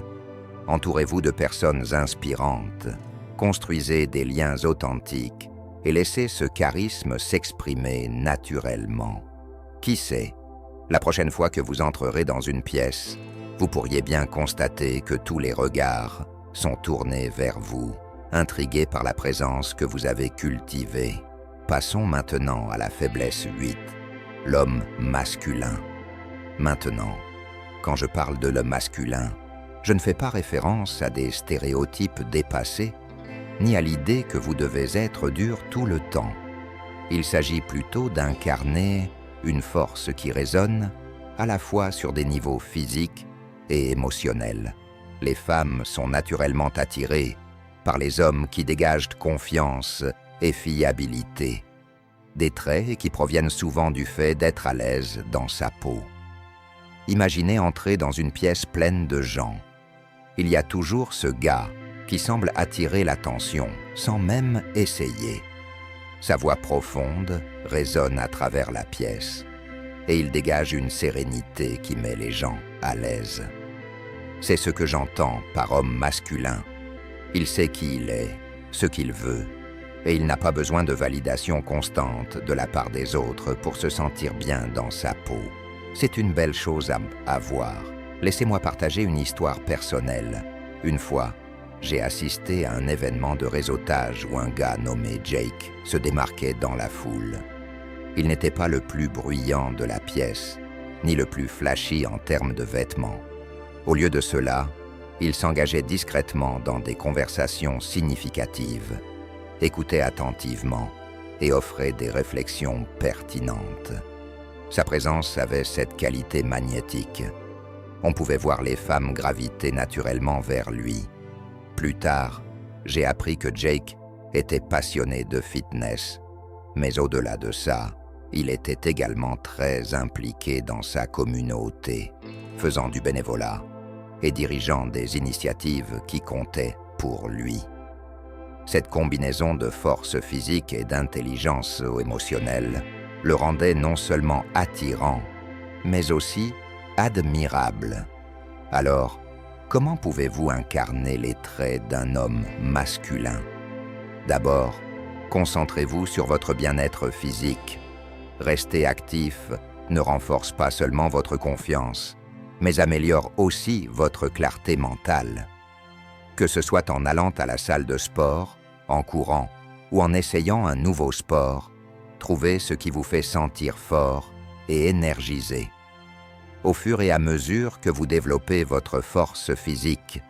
Entourez-vous de personnes inspirantes, construisez des liens authentiques et laissez ce charisme s'exprimer naturellement. Qui sait, la prochaine fois que vous entrerez dans une pièce, vous pourriez bien constater que tous les regards sont tournés vers vous, intrigués par la présence que vous avez cultivée. Passons maintenant à la faiblesse 8, l'homme masculin. Maintenant, quand je parle de l'homme masculin, je ne fais pas référence à des stéréotypes dépassés, ni à l'idée que vous devez être dur tout le temps. Il s'agit plutôt d'incarner une force qui résonne à la fois sur des niveaux physiques et émotionnels. Les femmes sont naturellement attirées par les hommes qui dégagent confiance et fiabilité, des traits qui proviennent souvent du fait d'être à l'aise dans sa peau. Imaginez entrer dans une pièce pleine de gens. Il y a toujours ce gars qui semble attirer l'attention sans même essayer. Sa voix profonde résonne à travers la pièce et il dégage une sérénité qui met les gens à l'aise. C'est ce que j'entends par homme masculin. Il sait qui il est, ce qu'il veut, et il n'a pas besoin de validation constante de la part des autres pour se sentir bien dans sa peau. C'est une belle chose à voir. Laissez-moi partager une histoire personnelle. Une fois, j'ai assisté à un événement de réseautage où un gars nommé Jake se démarquait dans la foule. Il n'était pas le plus bruyant de la pièce, ni le plus flashy en termes de vêtements. Au lieu de cela, il s'engageait discrètement dans des conversations significatives, écoutait attentivement et offrait des réflexions pertinentes. Sa présence avait cette qualité magnétique. On pouvait voir les femmes graviter naturellement vers lui. Plus tard, j'ai appris que Jake était passionné de fitness, mais au-delà de ça, il était également très impliqué dans sa communauté, faisant du bénévolat et dirigeant des initiatives qui comptaient pour lui. Cette combinaison de force physique et d'intelligence émotionnelle le rendait non seulement attirant, mais aussi admirable. Alors, comment pouvez-vous incarner les traits d'un homme masculin? D'abord, concentrez-vous sur votre bien-être physique. Rester actif ne renforce pas seulement votre confiance, mais améliore aussi votre clarté mentale. Que ce soit en allant à la salle de sport, en courant ou en essayant un nouveau sport, trouvez ce qui vous fait sentir fort et énergisé. Au fur et à mesure que vous développez votre force physique,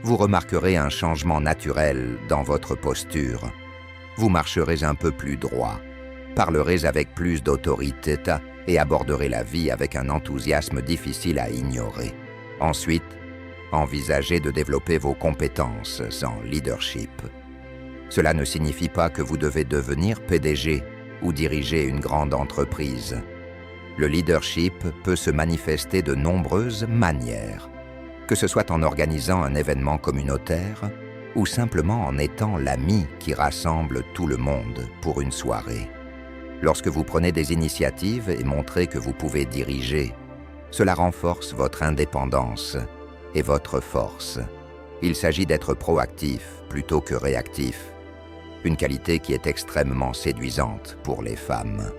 vous remarquerez un changement naturel dans votre posture. Vous marcherez un peu plus droit, parlerez avec plus d'autorité et aborderez la vie avec un enthousiasme difficile à ignorer. Ensuite, envisagez de développer vos compétences en leadership. Cela ne signifie pas que vous devez devenir PDG ou diriger une grande entreprise. Le leadership peut se manifester de nombreuses manières, que ce soit en organisant un événement communautaire ou simplement en étant l'ami qui rassemble tout le monde pour une soirée. Lorsque vous prenez des initiatives et montrez que vous pouvez diriger, cela renforce votre indépendance et votre force. Il s'agit d'être proactif plutôt que réactif, une qualité qui est extrêmement séduisante pour les femmes.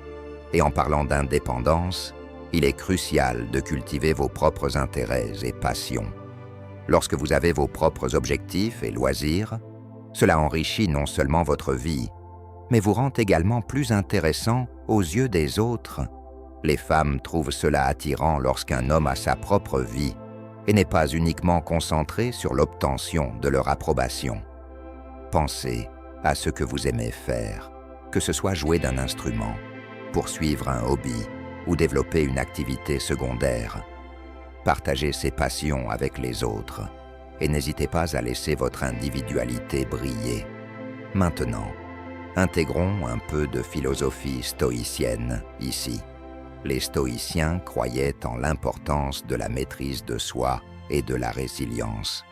Et en parlant d'indépendance, il est crucial de cultiver vos propres intérêts et passions. Lorsque vous avez vos propres objectifs et loisirs, cela enrichit non seulement votre vie, mais vous rend également plus intéressant aux yeux des autres. Les femmes trouvent cela attirant lorsqu'un homme a sa propre vie et n'est pas uniquement concentré sur l'obtention de leur approbation. Pensez à ce que vous aimez faire, que ce soit jouer d'un instrument, poursuivre un hobby ou développer une activité secondaire. Partagez ces passions avec les autres et n'hésitez pas à laisser votre individualité briller. Maintenant, intégrons un peu de philosophie stoïcienne ici. Les stoïciens croyaient en l'importance de la maîtrise de soi et de la résilience.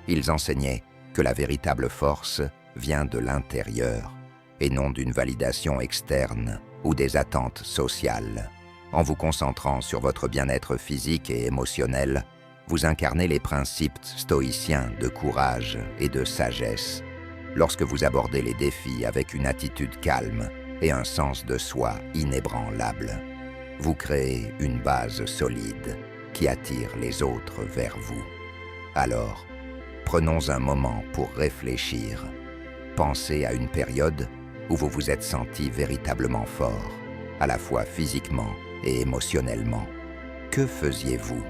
Ils enseignaient que la véritable force vient de l'intérieur et non d'une validation externe ou des attentes sociales. En vous concentrant sur votre bien-être physique et émotionnel, vous incarnez les principes stoïciens de courage et de sagesse. Lorsque vous abordez les défis avec une attitude calme et un sens de soi inébranlable, vous créez une base solide qui attire les autres vers vous. Alors, prenons un moment pour réfléchir. Pensez à une période où vous vous êtes senti véritablement fort, à la fois physiquement et émotionnellement. Que faisiez-vous?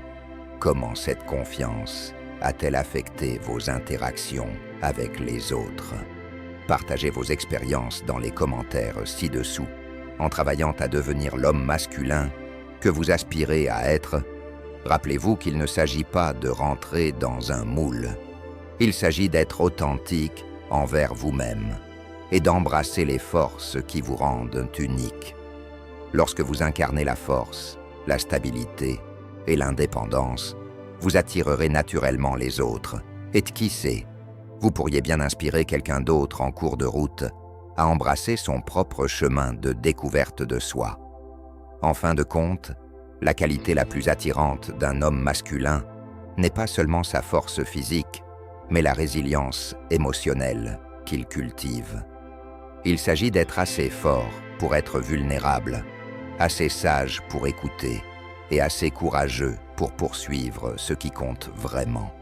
Comment cette confiance a-t-elle affecté vos interactions avec les autres? Partagez vos expériences dans les commentaires ci-dessous. En travaillant à devenir l'homme masculin que vous aspirez à être, Rappelez-vous qu'il ne s'agit pas de rentrer dans un moule. Il s'agit d'être authentique envers vous-même et d'embrasser les forces qui vous rendent unique. Lorsque vous incarnez la force, la stabilité et l'indépendance, vous attirerez naturellement les autres. Et qui sait, vous pourriez bien inspirer quelqu'un d'autre en cours de route à embrasser son propre chemin de découverte de soi. En fin de compte, la qualité la plus attirante d'un homme masculin n'est pas seulement sa force physique, mais la résilience émotionnelle qu'il cultive. Il s'agit d'être assez fort pour être vulnérable, assez sage pour écouter et assez courageux pour poursuivre ce qui compte vraiment.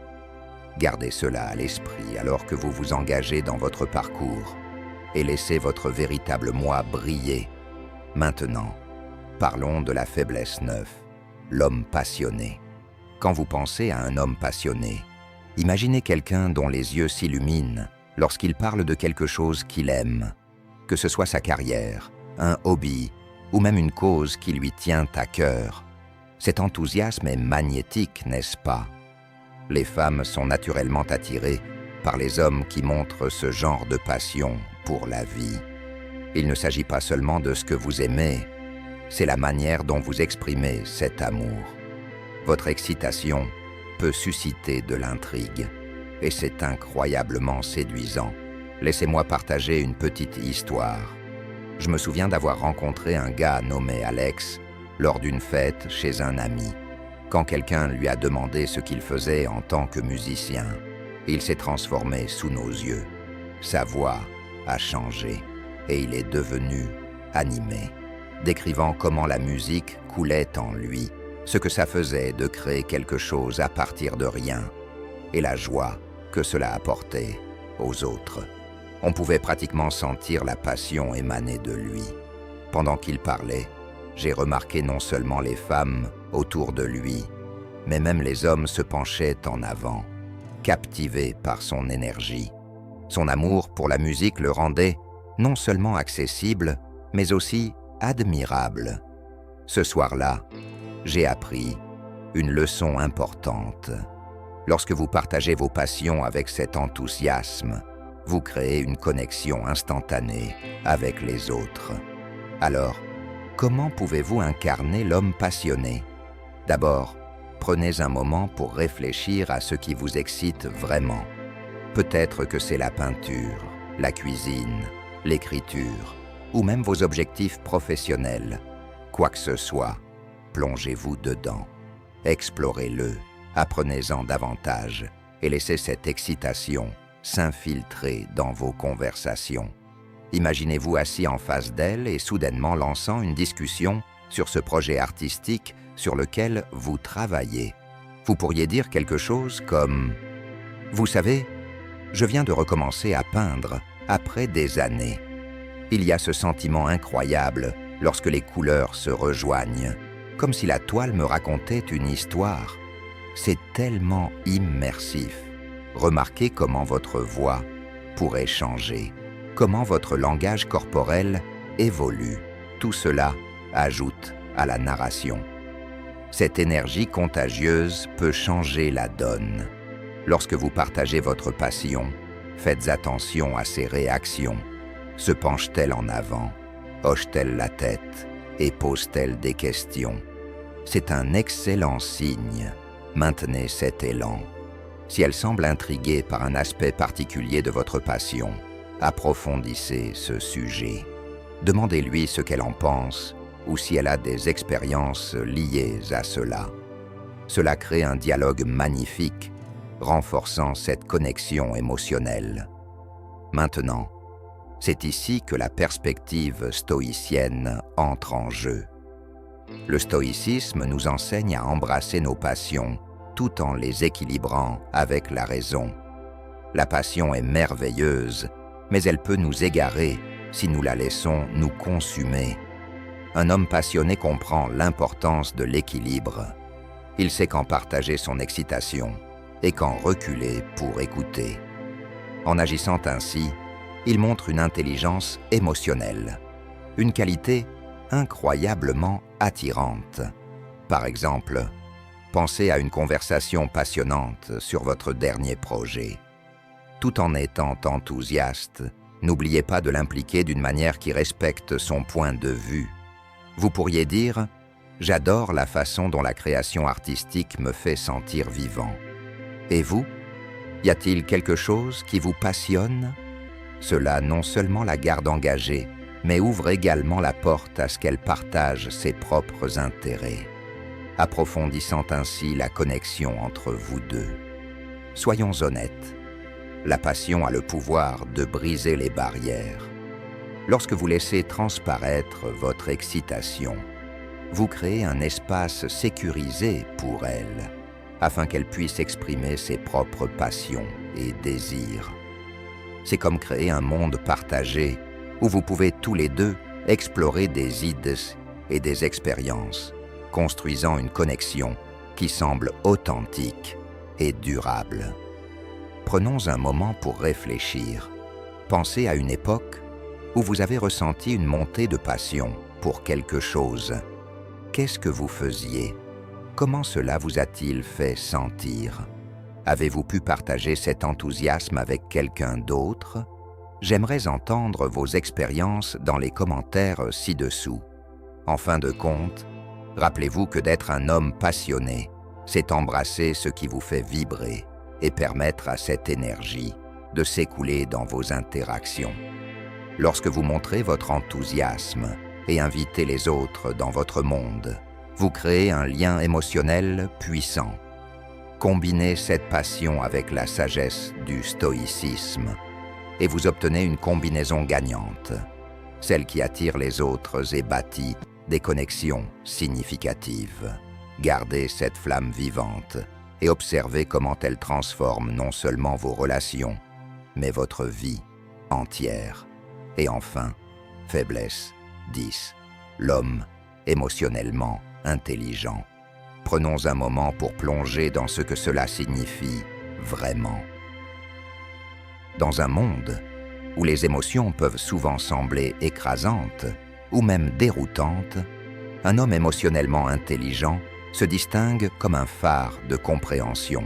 Gardez cela à l'esprit alors que vous vous engagez dans votre parcours et laissez votre véritable moi briller. Maintenant, parlons de la faiblesse 9, l'homme passionné. Quand vous pensez à un homme passionné, imaginez quelqu'un dont les yeux s'illuminent lorsqu'il parle de quelque chose qu'il aime, que ce soit sa carrière, un hobby ou même une cause qui lui tient à cœur. Cet enthousiasme est magnétique, n'est-ce pas? Les femmes sont naturellement attirées par les hommes qui montrent ce genre de passion pour la vie. Il ne s'agit pas seulement de ce que vous aimez, c'est la manière dont vous exprimez cet amour. Votre excitation peut susciter de l'intrigue, et c'est incroyablement séduisant. Laissez-moi partager une petite histoire. Je me souviens d'avoir rencontré un gars nommé Alex lors d'une fête chez un ami. Quand quelqu'un lui a demandé ce qu'il faisait en tant que musicien, il s'est transformé sous nos yeux. Sa voix a changé et il est devenu animé, décrivant comment la musique coulait en lui, ce que ça faisait de créer quelque chose à partir de rien et la joie que cela apportait aux autres. On pouvait pratiquement sentir la passion émaner de lui. Pendant qu'il parlait, j'ai remarqué non seulement les femmes autour de lui, mais même les hommes se penchaient en avant, captivés par son énergie. Son amour pour la musique le rendait non seulement accessible, mais aussi admirable. Ce soir-là, j'ai appris une leçon importante. Lorsque vous partagez vos passions avec cet enthousiasme, vous créez une connexion instantanée avec les autres. Alors, comment pouvez-vous incarner l'homme passionné? D'abord, prenez un moment pour réfléchir à ce qui vous excite vraiment. Peut-être que c'est la peinture, la cuisine, l'écriture, ou même vos objectifs professionnels. Quoi que ce soit, plongez-vous dedans. Explorez-le, apprenez-en davantage et laissez cette excitation s'infiltrer dans vos conversations. Imaginez-vous assis en face d'elle et soudainement lançant une discussion sur ce projet artistique sur lequel vous travaillez. Vous pourriez dire quelque chose comme « Vous savez, je viens de recommencer à peindre après des années. Il y a ce sentiment incroyable lorsque les couleurs se rejoignent, comme si la toile me racontait une histoire. C'est tellement immersif. Remarquez comment votre voix pourrait changer, comment votre langage corporel évolue. Tout cela ajoute à la narration. Cette énergie contagieuse peut changer la donne. Lorsque vous partagez votre passion, faites attention à ses réactions. Se penche-t-elle en avant? Hoche-t-elle la tête? Et pose-t-elle des questions? C'est un excellent signe. Maintenez cet élan. Si elle semble intriguée par un aspect particulier de votre passion, approfondissez ce sujet. Demandez-lui ce qu'elle en pense ou si elle a des expériences liées à cela. Cela crée un dialogue magnifique, renforçant cette connexion émotionnelle. Maintenant, c'est ici que la perspective stoïcienne entre en jeu. Le stoïcisme nous enseigne à embrasser nos passions tout en les équilibrant avec la raison. La passion est merveilleuse, mais elle peut nous égarer si nous la laissons nous consumer. Un homme passionné comprend l'importance de l'équilibre. Il sait quand partager son excitation et quand reculer pour écouter. En agissant ainsi, il montre une intelligence émotionnelle, une qualité incroyablement attirante. Par exemple, Pensez à une conversation passionnante sur votre dernier projet. Tout en étant enthousiaste, n'oubliez pas de l'impliquer d'une manière qui respecte son point de vue. Vous pourriez dire « J'adore la façon dont la création artistique me fait sentir vivant. » Et vous? Y a-t-il quelque chose qui vous passionne? Cela non seulement la garde engagée, mais ouvre également la porte à ce qu'elle partage ses propres intérêts, approfondissant ainsi la connexion entre vous deux. Soyons honnêtes, la passion a le pouvoir de briser les barrières. Lorsque vous laissez transparaître votre excitation, vous créez un espace sécurisé pour elle, afin qu'elle puisse exprimer ses propres passions et désirs. C'est comme créer un monde partagé où vous pouvez tous les deux explorer des idées et des expériences, construisant une connexion qui semble authentique et durable. Prenons un moment pour réfléchir. Pensez à une époque où vous avez ressenti une montée de passion pour quelque chose. Qu'est-ce que vous faisiez? Comment cela vous a-t-il fait sentir? Avez-vous pu partager cet enthousiasme avec quelqu'un d'autre? J'aimerais entendre vos expériences dans les commentaires ci-dessous. En fin de compte, rappelez-vous que d'être un homme passionné, c'est embrasser ce qui vous fait vibrer et permettre à cette énergie de s'écouler dans vos interactions. Lorsque vous montrez votre enthousiasme et invitez les autres dans votre monde, vous créez un lien émotionnel puissant. Combinez cette passion avec la sagesse du stoïcisme et vous obtenez une combinaison gagnante, celle qui attire les autres et bâtit des connexions significatives. Gardez cette flamme vivante et observez comment elle transforme non seulement vos relations, mais votre vie entière. Et enfin, faiblesse 10. L'homme émotionnellement intelligent. Prenons un moment pour plonger dans ce que cela signifie vraiment. Dans un monde où les émotions peuvent souvent sembler écrasantes ou même déroutantes, un homme émotionnellement intelligent se distingue comme un phare de compréhension.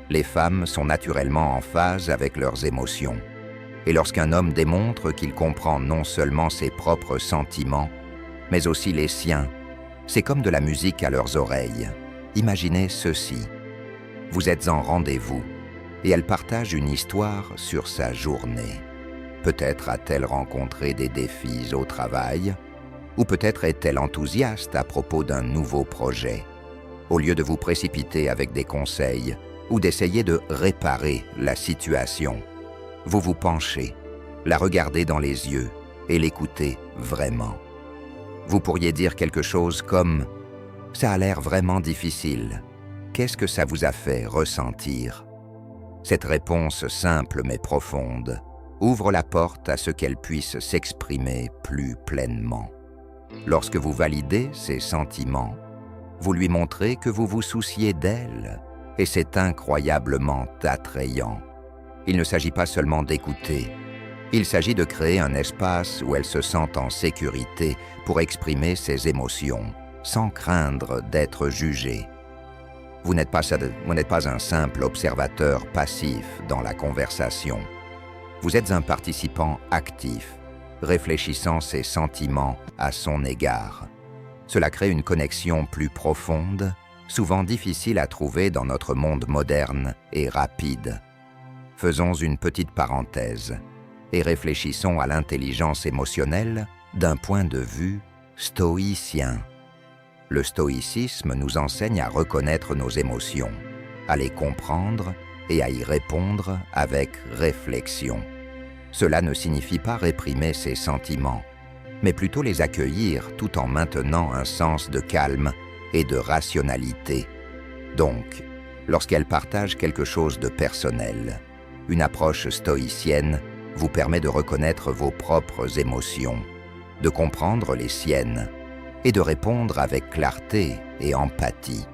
Les femmes sont naturellement en phase avec leurs émotions. Et lorsqu'un homme démontre qu'il comprend non seulement ses propres sentiments, mais aussi les siens, c'est comme de la musique à leurs oreilles. Imaginez ceci. Vous êtes en rendez-vous et elle partage une histoire sur sa journée. Peut-être a-t-elle rencontré des défis au travail, ou peut-être est-elle enthousiaste à propos d'un nouveau projet. Au lieu de vous précipiter avec des conseils ou d'essayer de réparer la situation, vous vous penchez, la regardez dans les yeux et l'écoutez vraiment. Vous pourriez dire quelque chose comme « Ça a l'air vraiment difficile. Qu'est-ce que ça vous a fait ressentir ?» Cette réponse simple mais profonde ouvre la porte à ce qu'elle puisse s'exprimer plus pleinement. Lorsque vous validez ses sentiments, vous lui montrez que vous vous souciez d'elle et c'est incroyablement attrayant. Il ne s'agit pas seulement d'écouter, il s'agit de créer un espace où elle se sent en sécurité pour exprimer ses émotions, sans craindre d'être jugée. Vous n'êtes pas un simple observateur passif dans la conversation. Vous êtes un participant actif, réfléchissant ses sentiments à son égard. Cela crée une connexion plus profonde, souvent difficile à trouver dans notre monde moderne et rapide. Faisons une petite parenthèse et réfléchissons à l'intelligence émotionnelle d'un point de vue stoïcien. Le stoïcisme nous enseigne à reconnaître nos émotions, à les comprendre et à y répondre avec réflexion. Cela ne signifie pas réprimer ses sentiments, mais plutôt les accueillir tout en maintenant un sens de calme et de rationalité. Donc, lorsqu'elle partage quelque chose de personnel, une approche stoïcienne vous permet de reconnaître vos propres émotions, de comprendre les siennes et de répondre avec clarté et empathie.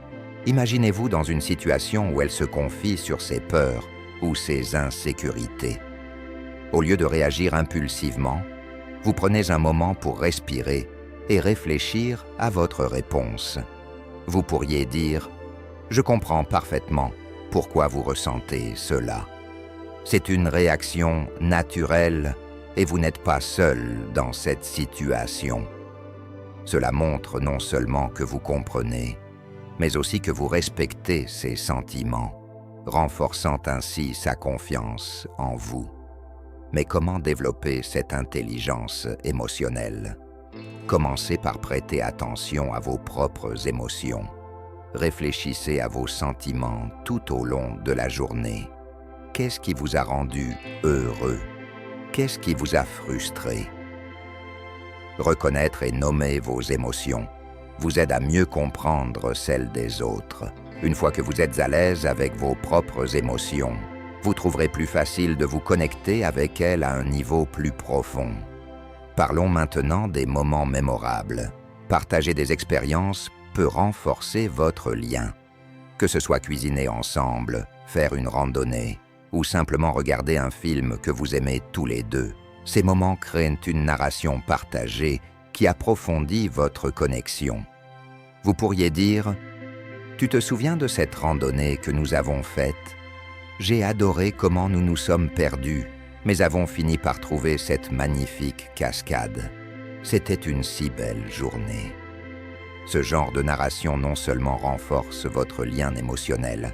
Imaginez-vous dans une situation où elle se confie sur ses peurs ou ses insécurités. Au lieu de réagir impulsivement, vous prenez un moment pour respirer et réfléchir à votre réponse. Vous pourriez dire Je comprends parfaitement pourquoi vous ressentez cela. C'est une réaction naturelle et vous n'êtes pas seul dans cette situation. Cela montre non seulement que vous comprenez, mais aussi que vous respectez ses sentiments, renforçant ainsi sa confiance en vous. Mais comment développer cette intelligence émotionnelle? Commencez par prêter attention à vos propres émotions. Réfléchissez à vos sentiments tout au long de la journée. Qu'est-ce qui vous a rendu heureux? Qu'est-ce qui vous a frustré? Reconnaître et nommer vos émotions vous aide à mieux comprendre celles des autres. Une fois que vous êtes à l'aise avec vos propres émotions, vous trouverez plus facile de vous connecter avec elles à un niveau plus profond. Parlons maintenant des moments mémorables. Partager des expériences peut renforcer votre lien. Que ce soit cuisiner ensemble, faire une randonnée ou simplement regarder un film que vous aimez tous les deux, ces moments créent une narration partagée qui approfondit votre connexion. Vous pourriez dire « Tu te souviens de cette randonnée que nous avons faite? J'ai adoré comment nous nous sommes perdus, mais avons fini par trouver cette magnifique cascade. C'était une si belle journée. » Ce genre de narration non seulement renforce votre lien émotionnel,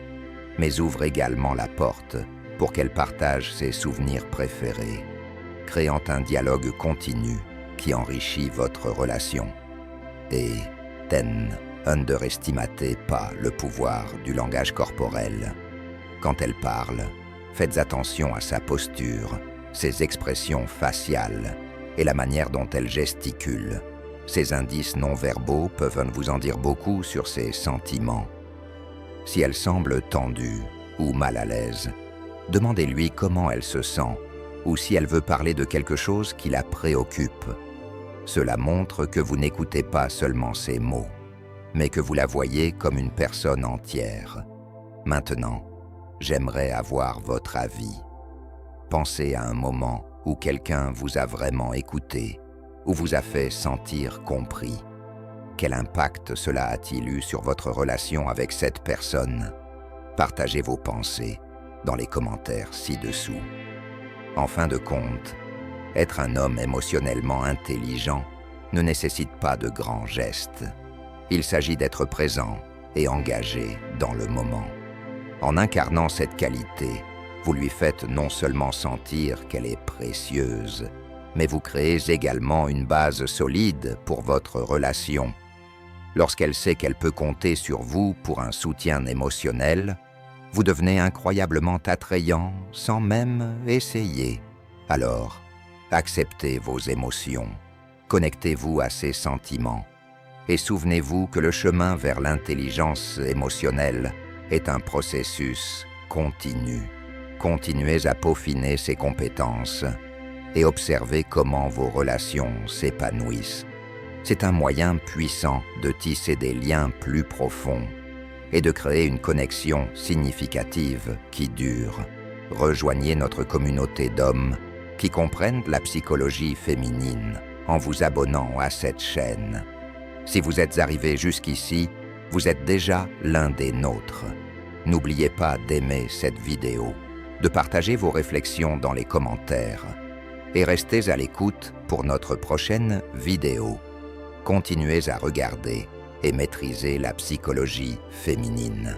mais ouvre également la porte pour qu'elle partage ses souvenirs préférés, créant un dialogue continu qui enrichit votre relation. Et underestimez pas le pouvoir du langage corporel. Quand elle parle, faites attention à sa posture, ses expressions faciales et la manière dont elle gesticule. Ces indices non-verbaux peuvent vous en dire beaucoup sur ses sentiments. Si elle semble tendue ou mal à l'aise, demandez-lui comment elle se sent ou si elle veut parler de quelque chose qui la préoccupe. Cela montre que vous n'écoutez pas seulement ses mots, mais que vous la voyez comme une personne entière. Maintenant, j'aimerais avoir votre avis. Pensez à un moment où quelqu'un vous a vraiment écouté, ou vous a fait sentir compris. Quel impact cela a-t-il eu sur votre relation avec cette personne? Partagez vos pensées dans les commentaires ci-dessous. En fin de compte, être un homme émotionnellement intelligent ne nécessite pas de grands gestes. Il s'agit d'être présent et engagé dans le moment. En incarnant cette qualité, vous lui faites non seulement sentir qu'elle est précieuse, mais vous créez également une base solide pour votre relation. Lorsqu'elle sait qu'elle peut compter sur vous pour un soutien émotionnel, vous devenez incroyablement attrayant sans même essayer. Alors, acceptez vos émotions, connectez-vous à ces sentiments et souvenez-vous que le chemin vers l'intelligence émotionnelle est un processus continu. Continuez à peaufiner ces compétences et observez comment vos relations s'épanouissent. C'est un moyen puissant de tisser des liens plus profonds et de créer une connexion significative qui dure. Rejoignez notre communauté d'hommes qui comprennent la psychologie féminine en vous abonnant à cette chaîne. Si vous êtes arrivé jusqu'ici, vous êtes déjà l'un des nôtres. N'oubliez pas d'aimer cette vidéo, de partager vos réflexions dans les commentaires et restez à l'écoute pour notre prochaine vidéo. Continuez à regarder et maîtriser la psychologie féminine.